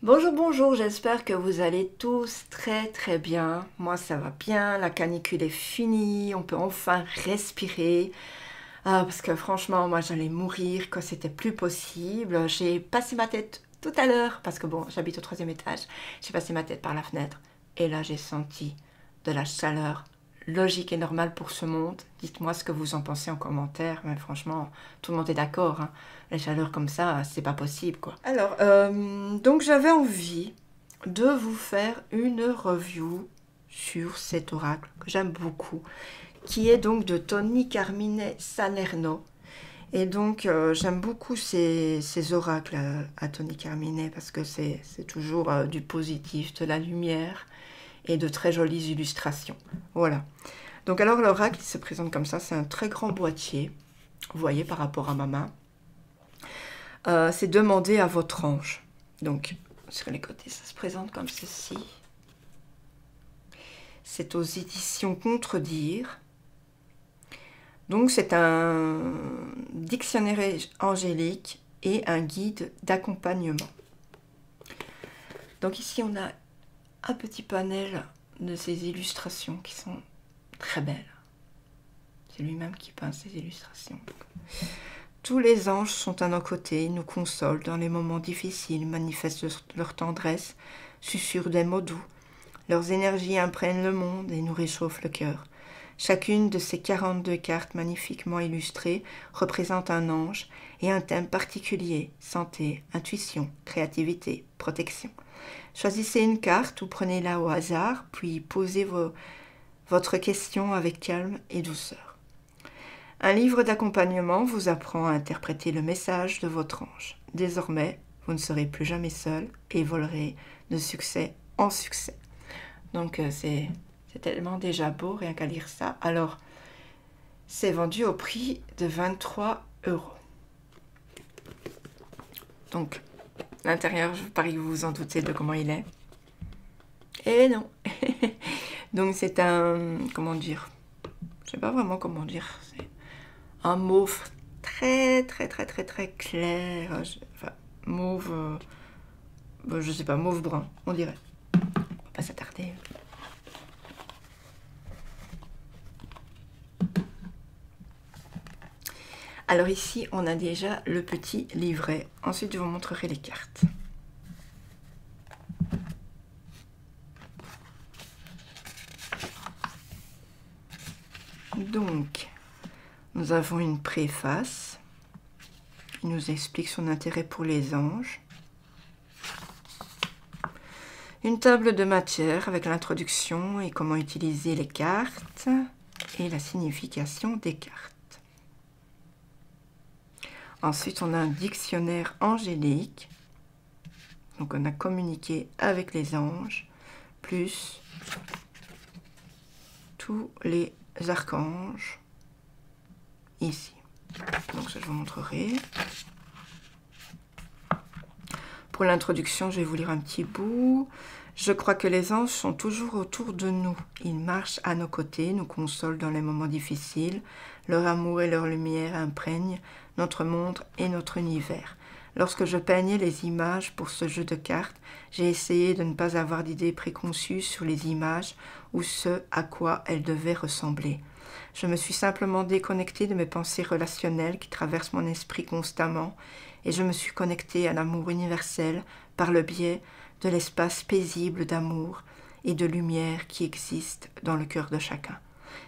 Bonjour, bonjour, j'espère que vous allez tous très bien. Moi ça va bien, la canicule est finie, on peut enfin respirer. Parce que franchement, moi j'allais mourir quand c'était plus possible. J'ai passé ma tête tout à l'heure, parce que bon, j'habite au troisième étage, j'ai passé ma tête par la fenêtre. Et là j'ai senti de la chaleur logique et normale pour ce monde. Dites-moi ce que vous en pensez en commentaire, mais franchement, tout le monde est d'accord, hein. Les chaleurs comme ça, c'est pas possible, quoi. Alors, donc j'avais envie de vous faire une review sur cet oracle que j'aime beaucoup, qui est donc de Tony Carmine Salerno. Et donc, j'aime beaucoup ces oracles à Tony Carmine parce que c'est toujours du positif, de la lumière et de très jolies illustrations. Voilà. Donc alors l'oracle il se présente comme ça, c'est un très grand boîtier, vous voyez par rapport à ma main. C'est demander à votre ange. Donc sur les côtés ça se présente comme ceci. C'est aux éditions Contredire. Donc c'est un dictionnaire angélique et un guide d'accompagnement. Donc ici on a un petit panel de ces illustrations qui sont très belles. C'est lui-même qui peint ces illustrations. Tous les anges sont à nos côtés, nous consolent dans les moments difficiles, manifestent leur tendresse, susurrent des mots doux. Leurs énergies imprègnent le monde et nous réchauffent le cœur. Chacune de ces 42 cartes magnifiquement illustrées représente un ange et un thème particulier, santé, intuition, créativité, protection. Choisissez une carte ou prenez-la au hasard, puis posez votre question avec calme et douceur. Un livre d'accompagnement vous apprend à interpréter le message de votre ange. Désormais, vous ne serez plus jamais seul et volerez de succès en succès. Donc c'est tellement déjà beau rien qu'à lire ça. Alors, c'est vendu au prix de 23 €. Donc, l'intérieur, je parie que vous vous en doutez de comment il est. Et non. Donc c'est un, comment dire, je sais pas vraiment comment dire, c'est un mauve très clair, enfin mauve, je sais pas, mauve brun, on dirait. On va pas s'attarder. Alors ici, on a déjà le petit livret. Ensuite, je vous montrerai les cartes. Donc, nous avons une préface qui nous explique son intérêt pour les anges. Une table de matière avec l'introduction et comment utiliser les cartes et la signification des cartes. Ensuite, on a un dictionnaire angélique. Donc, on a communiqué avec les anges, plus tous les archanges ici. Donc, ça, je vous montrerai. Pour l'introduction, je vais vous lire un petit bout. Je crois que les anges sont toujours autour de nous. Ils marchent à nos côtés, nous consolent dans les moments difficiles. Leur amour et leur lumière imprègnent notre monde et notre univers. Lorsque je peignais les images pour ce jeu de cartes, j'ai essayé de ne pas avoir d'idées préconçues sur les images ou ce à quoi elles devaient ressembler. Je me suis simplement déconnectée de mes pensées relationnelles qui traversent mon esprit constamment et je me suis connectée à l'amour universel par le biais de l'espace paisible d'amour et de lumière qui existe dans le cœur de chacun.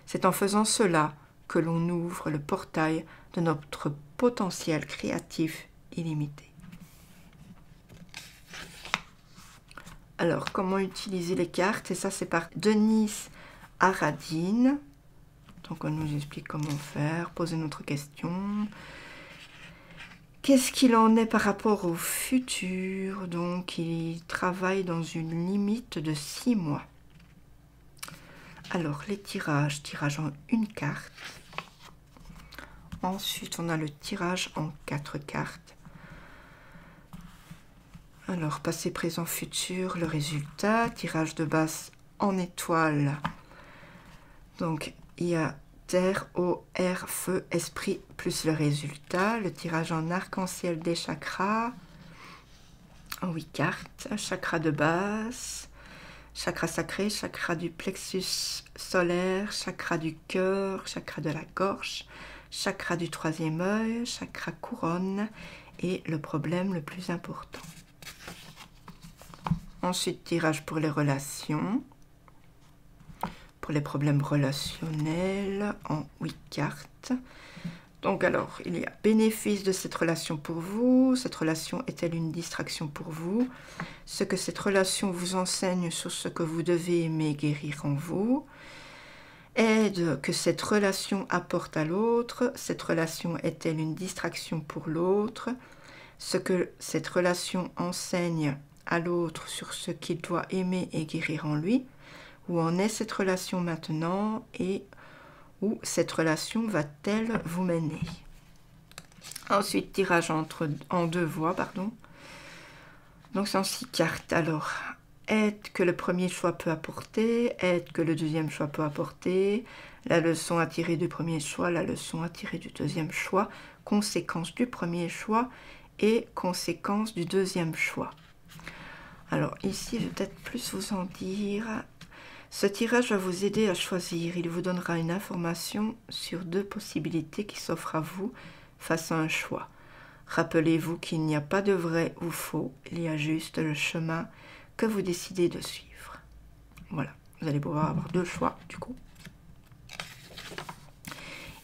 C'est en faisant cela que l'on ouvre le portail de notre potentiel créatif illimité. Alors, comment utiliser les cartes? Et ça, c'est par Denise Aradine. Donc, on nous explique comment faire, poser notre question. Qu'est-ce qu'il en est par rapport au futur? Donc, il travaille dans une limite de 6 mois. Alors, les tirages, tirage en une carte. Ensuite, on a le tirage en 4 cartes. Alors, passé, présent, futur, le résultat. Tirage de base en étoile. Donc, il y a terre, eau, air, feu, esprit, plus le résultat. Le tirage en arc-en-ciel des chakras. en 8 cartes. Chakra de base, chakra sacré, chakra du plexus solaire, chakra du cœur, chakra de la gorge, chakra du troisième œil, chakra couronne et le problème le plus important. Ensuite, tirage pour les relations, pour les problèmes relationnels en 8 cartes. Donc alors, il y a bénéfice de cette relation pour vous. Cette relation est-elle une distraction pour vous? Ce que cette relation vous enseigne sur ce que vous devez aimer guérir en vous. Aide que cette relation apporte à l'autre. Cette relation est-elle une distraction pour l'autre? Ce que cette relation enseigne à l'autre sur ce qu'il doit aimer et guérir en lui. Où en est cette relation maintenant et où cette relation va-t-elle vous mener? Ensuite, tirage en 2 voies, pardon. Donc, c'est en 6 cartes. Alors, aide que le premier choix peut apporter, aide que le deuxième choix peut apporter, la leçon à tirer du premier choix, la leçon à tirer du deuxième choix, conséquence du premier choix et conséquence du deuxième choix. Alors, ici, je vais peut-être plus vous en dire. Ce tirage va vous aider à choisir. Il vous donnera une information sur 2 possibilités qui s'offrent à vous face à un choix. Rappelez-vous qu'il n'y a pas de vrai ou faux, il y a juste le chemin que vous décidez de suivre. Voilà, vous allez pouvoir avoir 2 choix du coup.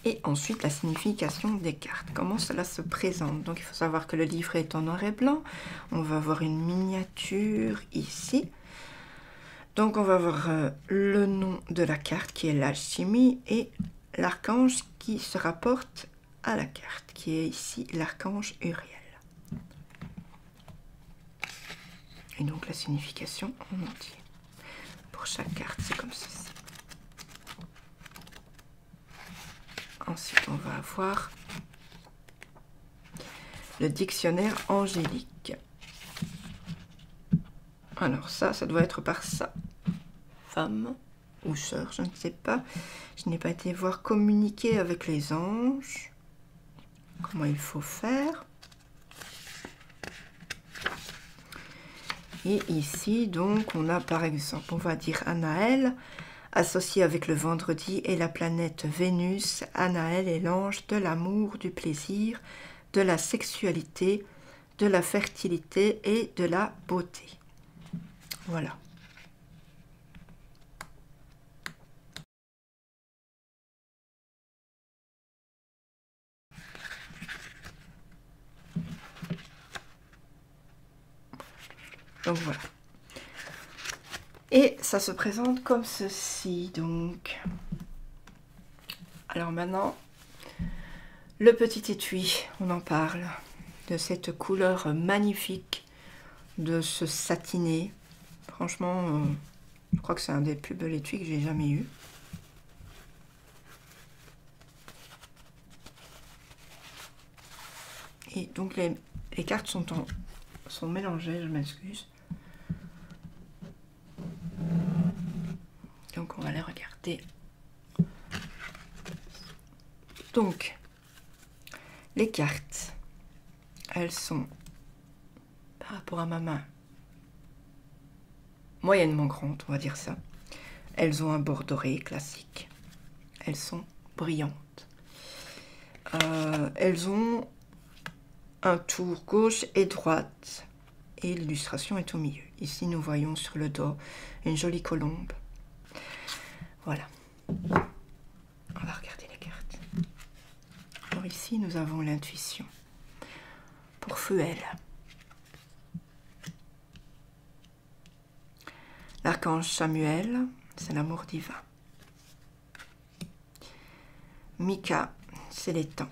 Et ensuite, la signification des cartes. Comment cela se présente? Donc, il faut savoir que le livre est en noir et blanc. On va avoir une miniature ici. Donc, on va avoir le nom de la carte qui est l'alchimie et l'archange qui se rapporte à la carte, qui est ici l'archange Uriel. Et donc, la signification en entier. Pour chaque carte, c'est comme ceci. Ensuite, on va avoir le dictionnaire angélique. Alors ça doit être par ça. Femme ou sœur, je ne sais pas. Je n'ai pas été voir communiquer avec les anges. Comment il faut faire. Et ici, donc, on a par exemple, on va dire Anaël, associé avec le vendredi et la planète Vénus. Anaël est l'ange de l'amour, du plaisir, de la sexualité, de la fertilité et de la beauté. Voilà. Donc voilà. Et ça se présente comme ceci, donc. Alors maintenant, le petit étui, on en parle, de cette couleur magnifique, de ce satiné. Franchement, je crois que c'est un des plus beaux étuis que j'ai jamais eu. Et donc les cartes sont mélangées, je m'excuse. Donc on va les regarder. Donc, les cartes, elles sont, par rapport à ma main, moyennement grandes, on va dire ça. Elles ont un bord doré classique. Elles sont brillantes. Elles ont un tour gauche et droite. Et l'illustration est au milieu. Ici, nous voyons sur le dos une jolie colombe. Voilà. On va regarder les cartes. Alors ici, nous avons l'intuition. Pour Fuel. L'archange Samuel, c'est l'amour divin. Mika, c'est les temps.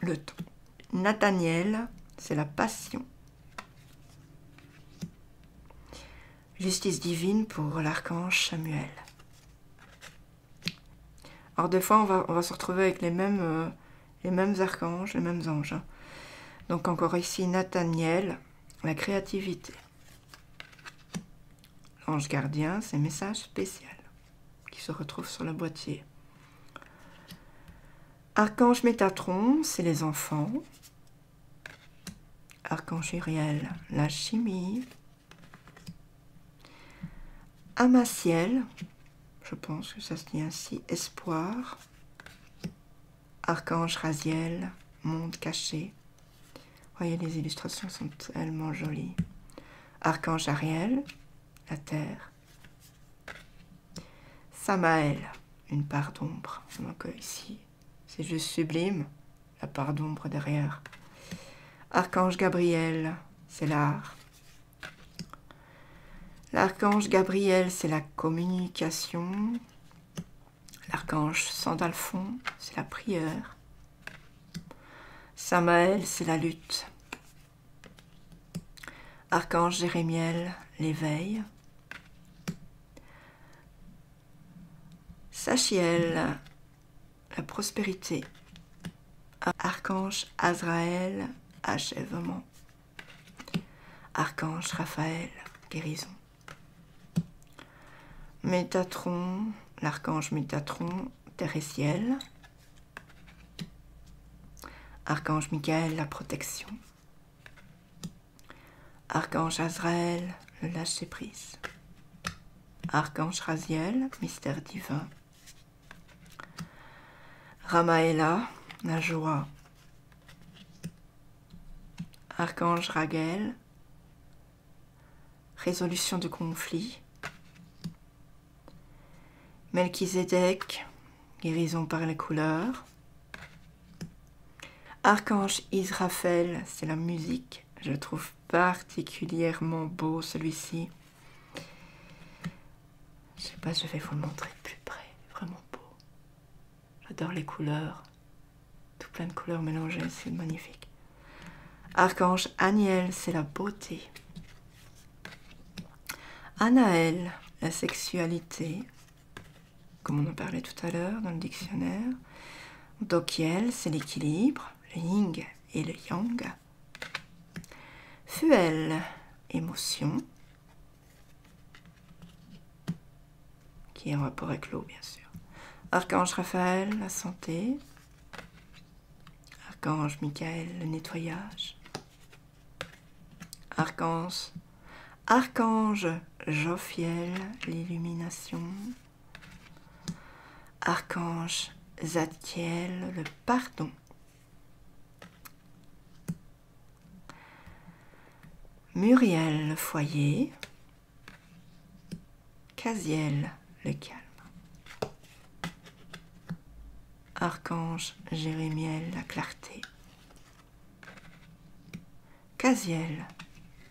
Le temps. Nathaniel, c'est la passion. Justice divine pour l'archange Samuel. Alors des fois, on va se retrouver avec les mêmes archanges, les mêmes anges. Hein. Donc encore ici, Nathaniel, la créativité. L'ange gardien, c'est message spécial qui se retrouve sur le boîtier. Archange Métatron, c'est les enfants. Archange Uriel, la chimie. Amaciel, je pense que ça se dit ainsi, espoir. Archange Raziel, monde caché. Voyez, les illustrations sont tellement jolies. Archange Ariel, la terre. Samaël, une part d'ombre. Donc ici, c'est juste sublime, la part d'ombre derrière. Archange Gabriel, c'est l'art. L'archange Gabriel, c'est la communication. L'archange Sandalphon, c'est la prière. Samaël, c'est la lutte. Archange Jérémiel, l'éveil. Sachiel, la prospérité. Archange Azraël, achèvement. Archange Raphaël, guérison. Métatron, l'archange Métatron, terre et ciel. Archange Michael, la protection. Archange Azraël, le lâcher-prise. Archange Raziel, mystère divin. Ramaëla, la joie. Archange Raguel, résolution de conflit. Melchizedek, guérison par les couleurs. Archange Israfel, c'est la musique. Je le trouve particulièrement beau celui-ci. Je sais pas, je vais vous le montrer de plus près. Vraiment beau. J'adore les couleurs. Tout plein de couleurs mélangées, c'est magnifique. Archange Aniel, c'est la beauté. Anaël, la sexualité. Comme on en parlait tout à l'heure dans le dictionnaire. Dokiel, c'est l'équilibre, le yin et le yang. Fuel, émotion, qui est en rapport avec l'eau, bien sûr. Archange Raphaël, la santé. Archange Michael, le nettoyage. Archange Jophiel, l'illumination. Archange Zadkiel, le pardon. Muriel, le foyer. Casiel, le calme. Archange Jérémiel, la clarté. Casiel,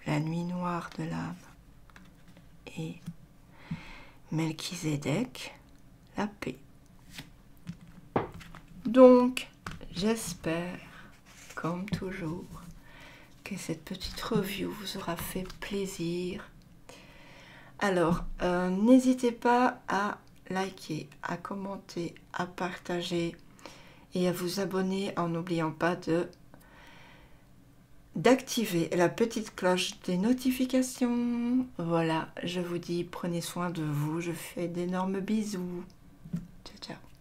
la nuit noire de l'âme. Et Melchizedek, la paix. Donc, j'espère, comme toujours, que cette petite review vous aura fait plaisir. Alors, n'hésitez pas à liker, à commenter, à partager et à vous abonner en n'oubliant pas d'activer la petite cloche des notifications. Voilà, je vous dis, prenez soin de vous, je fais d'énormes bisous. Ciao, ciao.